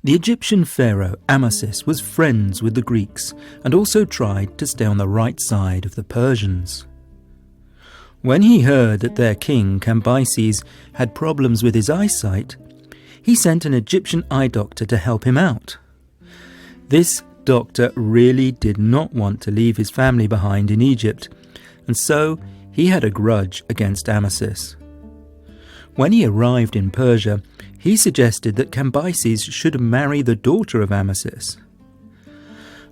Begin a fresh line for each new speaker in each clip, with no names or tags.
The Egyptian pharaoh Amasis was friends with the Greeks and also tried to stay on the right side of the Persians. When he heard that their king Cambyses had problems with his eyesight, he sent an Egyptian eye doctor to help him out. This doctor really did not want to leave his family behind in Egypt, and so he had a grudge against Amasis. When he arrived in Persia, he suggested that Cambyses should marry the daughter of Amasis.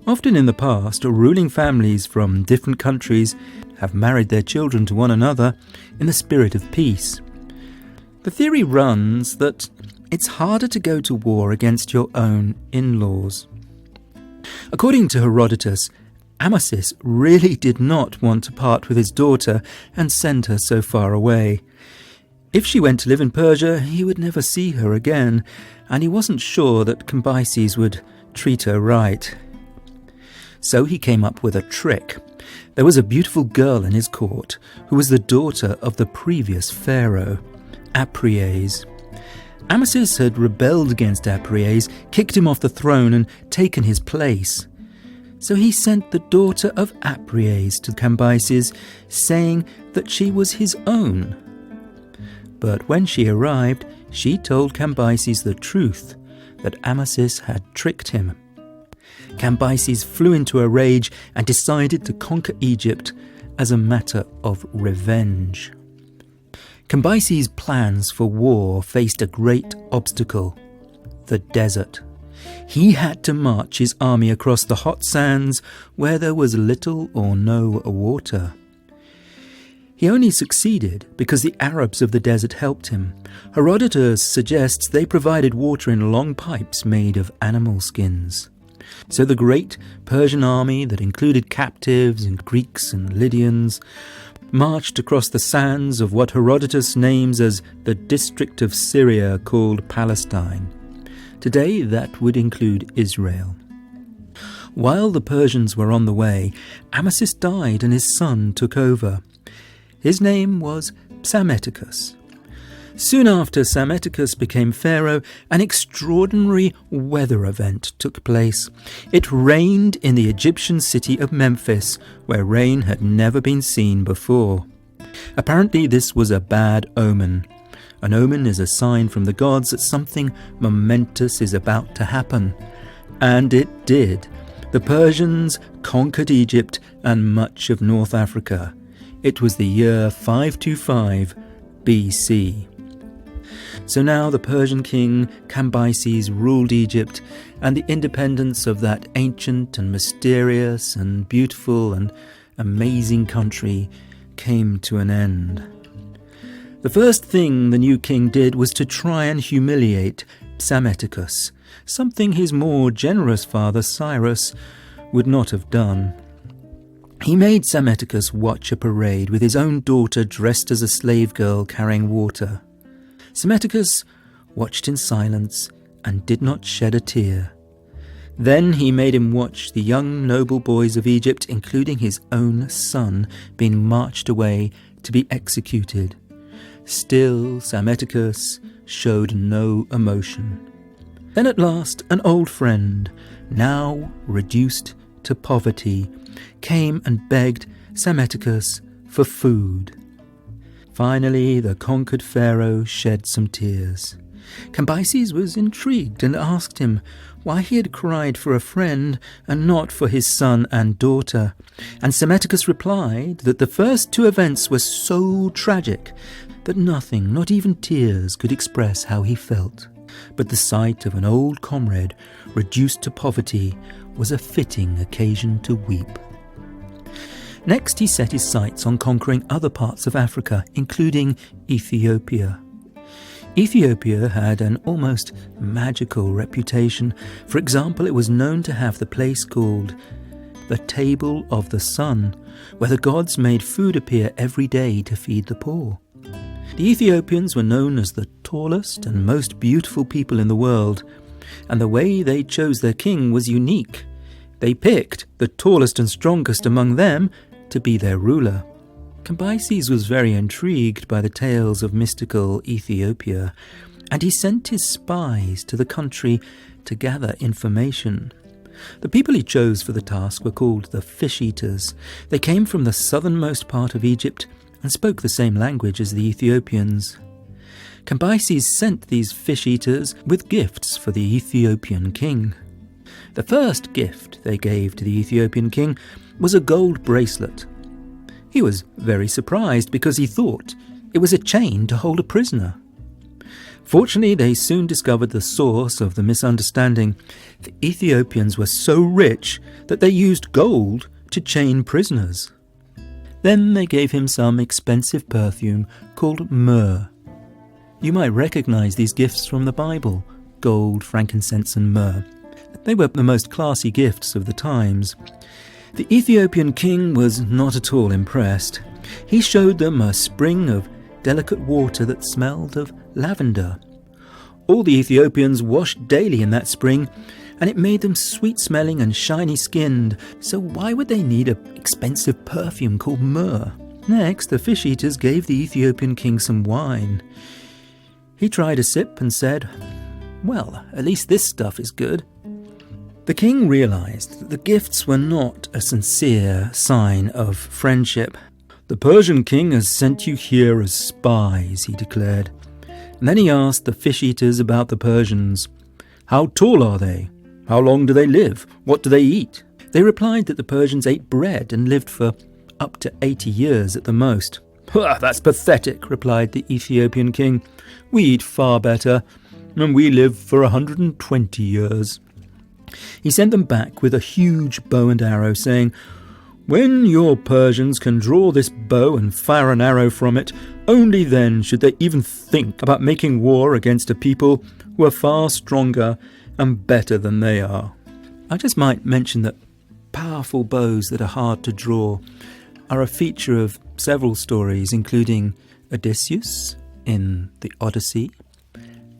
Often in the past, ruling families from different countries have married their children to one another in the spirit of peace. The theory runs that it's harder to go to war against your own in-laws. According to Herodotus, Amasis really did not want to part with his daughter and send her so far away. If she went to live in Persia, he would never see her again, and he wasn't sure that Cambyses would treat her right. So he came up with a trick. There was a beautiful girl in his court who was the daughter of the previous pharaoh, Apries. Amasis had rebelled against Apries, kicked him off the throne and taken his place. So he sent the daughter of Apries to Cambyses, saying that she was his own. But when she arrived, she told Cambyses the truth, that Amasis had tricked him. Cambyses flew into a rage and decided to conquer Egypt as a matter of revenge. Cambyses' plans for war faced a great obstacle: the desert. He had to march his army across the hot sands where there was little or no water. He only succeeded because the Arabs of the desert helped him. Herodotus suggests they provided water in long pipes made of animal skins. So the great Persian army that included captives and Greeks and Lydians marched across the sands of what Herodotus names as the district of Syria called Palestine. Today that would include Israel. While the Persians were on the way, Amasis died and his son took over. His name was Psammetichus. Soon after Psammetichus became pharaoh, an extraordinary weather event took place. It rained in the Egyptian city of Memphis, where rain had never been seen before. Apparently this was a bad omen. An omen is a sign from the gods that something momentous is about to happen. And it did. The Persians conquered Egypt and much of North Africa. It was the year 525 BC. So now the Persian king Cambyses ruled Egypt, and the independence of that ancient and mysterious and beautiful and amazing country came to an end. The first thing the new king did was to try and humiliate Psammetichus, something his more generous father Cyrus would not have done. He made Psammetichus watch a parade with his own daughter dressed as a slave girl carrying water. Psammetichus watched in silence and did not shed a tear. Then he made him watch the young noble boys of Egypt, including his own son, being marched away to be executed. Still, Psammetichus showed no emotion. Then at last an old friend, now reduced to poverty, came and begged Psammetichus for food. Finally, the conquered pharaoh shed some tears. Cambyses was intrigued and asked him why he had cried for a friend and not for his son and daughter. And Psammetichus replied that the first two events were so tragic that nothing, not even tears, could express how he felt. But the sight of an old comrade reduced to poverty was a fitting occasion to weep. Next he set his sights on conquering other parts of Africa, including Ethiopia. Ethiopia had an almost magical reputation. For example, it was known to have the place called the Table of the Sun, where the gods made food appear every day to feed the poor. The Ethiopians were known as the tallest and most beautiful people in the world, and the way they chose their king was unique. They picked the tallest and strongest among them to be their ruler. Cambyses was very intrigued by the tales of mystical Ethiopia, and he sent his spies to the country to gather information. The people he chose for the task were called the fish-eaters. They came from the southernmost part of Egypt and spoke the same language as the Ethiopians. Cambyses sent these fish-eaters with gifts for the Ethiopian king. The first gift they gave to the Ethiopian king was a gold bracelet. He was very surprised because he thought it was a chain to hold a prisoner. Fortunately, they soon discovered the source of the misunderstanding. The Ethiopians were so rich that they used gold to chain prisoners. Then they gave him some expensive perfume called myrrh. You might recognize these gifts from the Bible: gold, frankincense, and myrrh. They were the most classy gifts of the times. The Ethiopian king was not at all impressed. He showed them a spring of delicate water that smelled of lavender. All the Ethiopians washed daily in that spring, and it made them sweet-smelling and shiny-skinned, so why would they need an expensive perfume called myrrh? Next, the fish-eaters gave the Ethiopian king some wine. He tried a sip and said, "Well, at least this stuff is good." The king realized that the gifts were not a sincere sign of friendship. "The Persian king has sent you here as spies," he declared. And then he asked the fish-eaters about the Persians. "How tall are they? How long do they live? What do they eat?" They replied that the Persians ate bread and lived for up to 80 years at the most. "That's pathetic," replied the Ethiopian king. "We eat far better, and we live for 120 years. He sent them back with a huge bow and arrow, saying, "When your Persians can draw this bow and fire an arrow from it, only then should they even think about making war against a people who are far stronger and better than they are." I just might mention that powerful bows that are hard to draw are a feature of several stories, including Odysseus in the Odyssey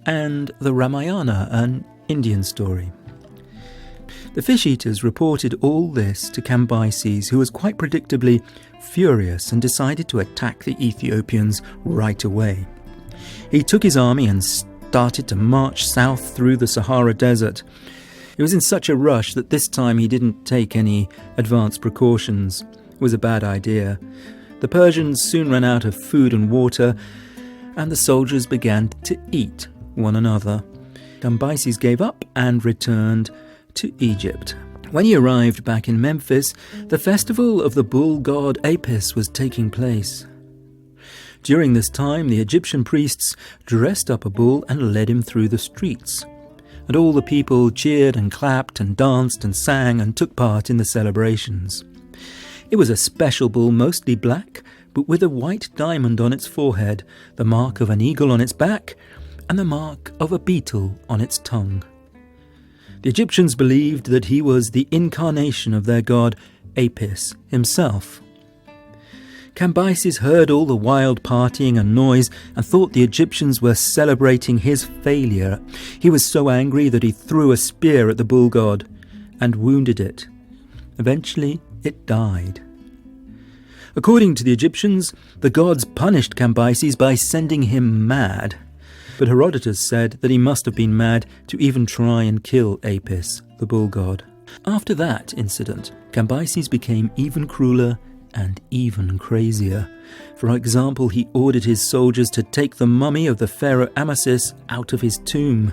and the Ramayana, an Indian story. The fish-eaters reported all this to Cambyses, who was quite predictably furious and decided to attack the Ethiopians right away. He took his army and started to march south through the Sahara Desert. He was in such a rush that this time he didn't take any advanced precautions. It was a bad idea. The Persians soon ran out of food and water, and the soldiers began to eat one another. Cambyses gave up and returned to Egypt. When he arrived back in Memphis, the festival of the bull god Apis was taking place. During this time, the Egyptian priests dressed up a bull and led him through the streets. And all the people cheered and clapped and danced and sang and took part in the celebrations. It was a special bull, mostly black, but with a white diamond on its forehead, the mark of an eagle on its back, and the mark of a beetle on its tongue. The Egyptians believed that he was the incarnation of their god Apis himself. Cambyses heard all the wild partying and noise and thought the Egyptians were celebrating his failure. He was so angry that he threw a spear at the bull god and wounded it. Eventually, it died. According to the Egyptians, the gods punished Cambyses by sending him mad. But Herodotus said that he must have been mad to even try and kill Apis, the bull god. After that incident, Cambyses became even crueler and even crazier. For example, he ordered his soldiers to take the mummy of the pharaoh Amasis out of his tomb.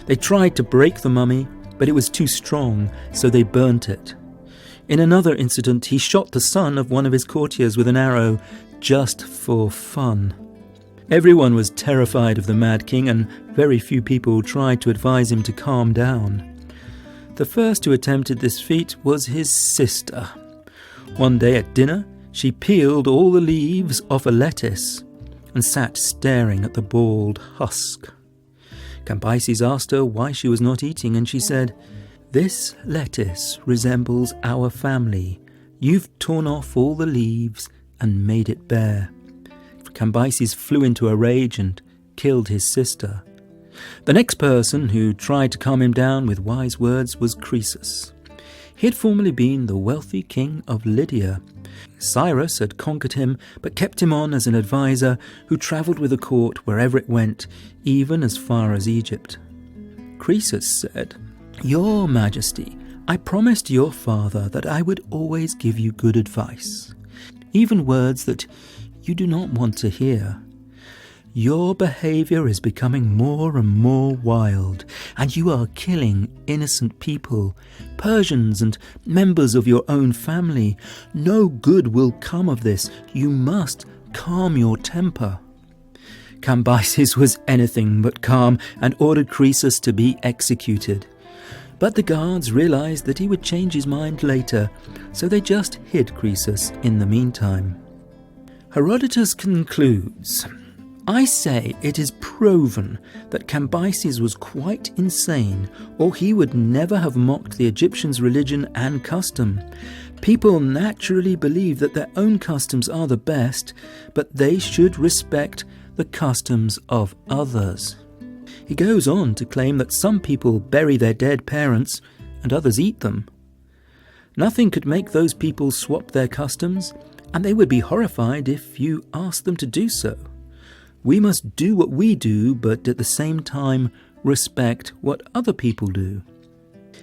They tried to break the mummy, but it was too strong, so they burnt it. In another incident, he shot the son of one of his courtiers with an arrow, just for fun. Everyone was terrified of the mad king, and very few people tried to advise him to calm down. The first who attempted this feat was his sister. One day at dinner, she peeled all the leaves off a lettuce and sat staring at the bald husk. Cambyses asked her why she was not eating, and she said, "This lettuce resembles our family. You've torn off all the leaves and made it bare." Cambyses flew into a rage and killed his sister. The next person who tried to calm him down with wise words was Cyrus. He had formerly been the wealthy king of Lydia. Cyrus had conquered him, but kept him on as an advisor who travelled with the court wherever it went, even as far as Egypt. Croesus said, "Your Majesty, I promised your father that I would always give you good advice, even words that you do not want to hear. Your behavior is becoming more and more wild, and you are killing innocent people, Persians and members of your own family. No good will come of this. You must calm your temper." Cambyses was anything but calm and ordered Croesus to be executed. But the guards realized that he would change his mind later, so they just hid Croesus in the meantime. Herodotus concludes, "I say it is proven that Cambyses was quite insane, or he would never have mocked the Egyptians' religion and custom. People naturally believe that their own customs are the best, but they should respect the customs of others." He goes on to claim that some people bury their dead parents and others eat them. Nothing could make those people swap their customs, and they would be horrified if you asked them to do so. We must do what we do, but at the same time respect what other people do.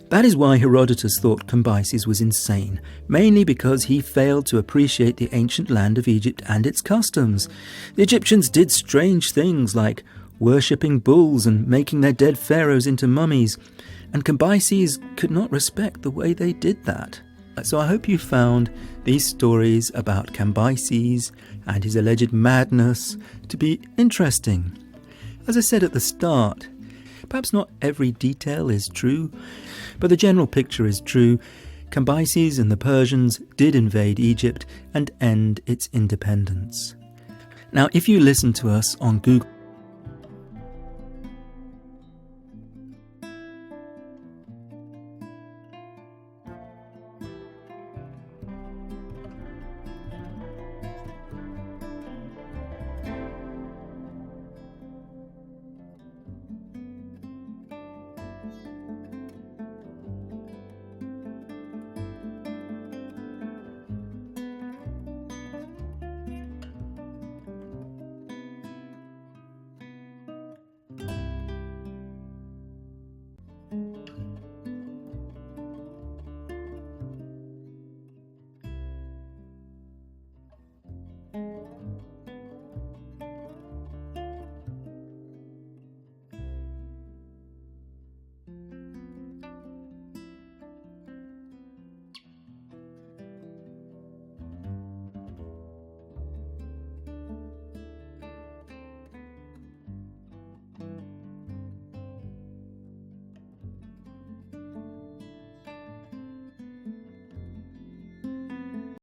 That is why Herodotus thought Cambyses was insane, mainly because he failed to appreciate the ancient land of Egypt and its customs. The Egyptians did strange things like worshipping bulls and making their dead pharaohs into mummies, and Cambyses could not respect the way they did that. So I hope you found these stories about Cambyses and his alleged madness to be interesting. As I said at the start, perhaps not every detail is true, but the general picture is true. Cambyses and the Persians did invade Egypt and end its independence. Now, if you listen to us on Google